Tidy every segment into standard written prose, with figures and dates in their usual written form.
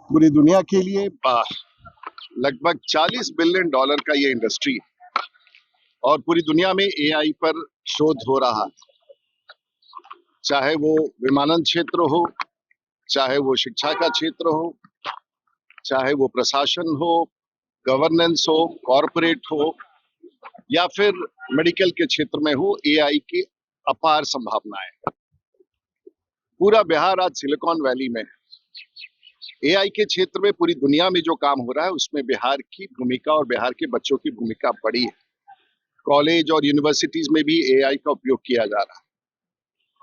पूरी दुनिया के लिए लगभग $40 बिलियन का ये इंडस्ट्री है और पूरी दुनिया में एआई पर शोध हो रहा है, चाहे वो विमानन क्षेत्र हो, चाहे वो शिक्षा का क्षेत्र हो, चाहे वो प्रशासन हो, गवर्नेंस हो, कॉरपोरेट हो या फिर मेडिकल के क्षेत्र में हो। एआई की अपार संभावनाएं। पूरा बिहार आज सिलिकॉन वैली में है। एआई के क्षेत्र में पूरी दुनिया में जो काम हो रहा है उसमें बिहार की भूमिका और बिहार के बच्चों की भूमिका बड़ी है। कॉलेज और यूनिवर्सिटीज में भी एआई का उपयोग किया जा रहा है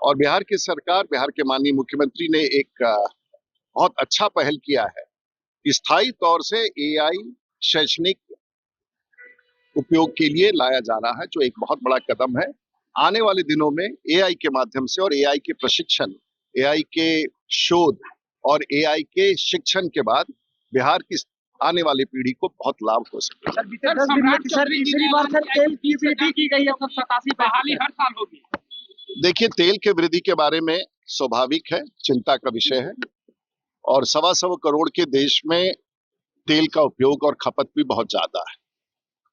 और बिहार की सरकार, बिहार के माननीय मुख्यमंत्री ने एक बहुत अच्छा पहल किया है। स्थायी तौर से एआई शैक्षणिक उपयोग के लिए लाया जा रहा है, जो एक बहुत बड़ा कदम है। आने वाले दिनों में एआई के माध्यम से और एआई के प्रशिक्षण, एआई के शोध और एआई के शिक्षण के बाद बिहार की आने वाली पीढ़ी को बहुत लाभ हो सके। देखिए, तेल के वृद्धि के बारे में स्वाभाविक है, चिंता का विषय है और 125 करोड़ के देश में तेल का उपयोग और खपत भी बहुत ज्यादा है।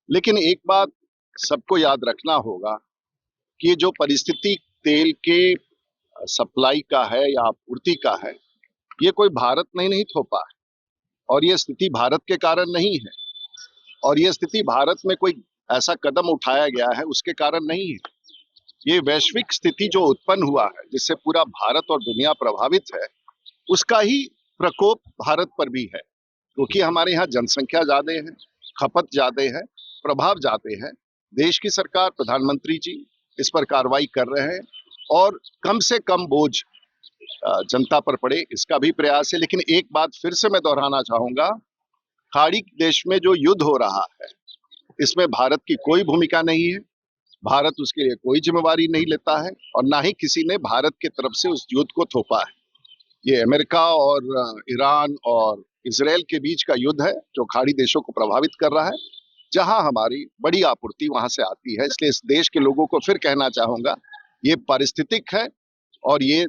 लेकिन एक बात सबको याद रखना होगा कि जो परिस्थिति तेल के सप्लाई का है या आपूर्ति का है, ये कोई भारत ने नहीं थोपा है और ये स्थिति भारत के कारण नहीं है और ये स्थिति भारत में कोई ऐसा कदम उठाया गया है उसके कारण नहीं है। ये वैश्विक स्थिति जो उत्पन्न हुआ है, जिससे पूरा भारत और दुनिया प्रभावित है, उसका ही प्रकोप भारत पर भी है, क्योंकि हमारे यहाँ जनसंख्या ज्यादा है, खपत ज्यादा है, प्रभाव ज्यादा है। देश की सरकार, प्रधानमंत्री जी इस पर कार्रवाई कर रहे हैं और कम से कम बोझ जनता पर पड़े, इसका भी प्रयास है। लेकिन एक बात फिर से मैं दोहराना चाहूंगा, खाड़ी देश में जो युद्ध हो रहा है इसमें भारत की कोई भूमिका नहीं है। भारत उसके लिए कोई जिम्मेवारी नहीं लेता है और ना ही किसी ने भारत की तरफ से उस युद्ध को थोपा है। ये अमेरिका और ईरान और इजराइल के बीच का युद्ध है जो खाड़ी देशों को प्रभावित कर रहा है, जहां हमारी बड़ी आपूर्ति वहां से आती है। इसलिए इस देश के लोगों को फिर कहना चाहूंगा, ये पारिस्थितिक है और ये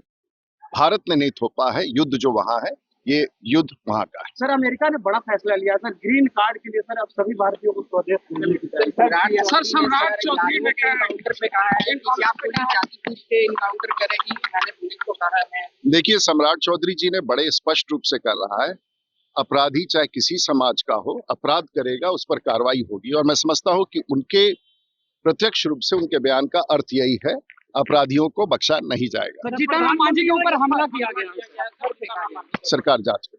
भारत ने नहीं थोपा है। युद्ध जो वहां है, ये युद्ध वहां का है। सर, अमेरिका ने बड़ा फैसला लिया सर, ग्रीन कार्ड के लिए। सर, अब सभी भारतीयों को स्वदेश भेजने की तैयारी। सर, सम्राट चौधरी ने एनकाउंटर पे कहा है कि आप जाति से एनकाउंटर करेगी, मैंने पुलिस को कहा है। देखिए, सम्राट चौधरी जी ने बड़े स्पष्ट रूप से कर रहा है, अपराधी चाहे किसी समाज का हो, अपराध करेगा उस पर कार्रवाई होगी। और मैं समझता हूं कि उनके प्रत्यक्ष रूप से उनके बयान का अर्थ यही है, अपराधियों को बख्शा नहीं जाएगा। जीतन राम मांझी के ऊपर हमला किया गया, सरकार जांच करे।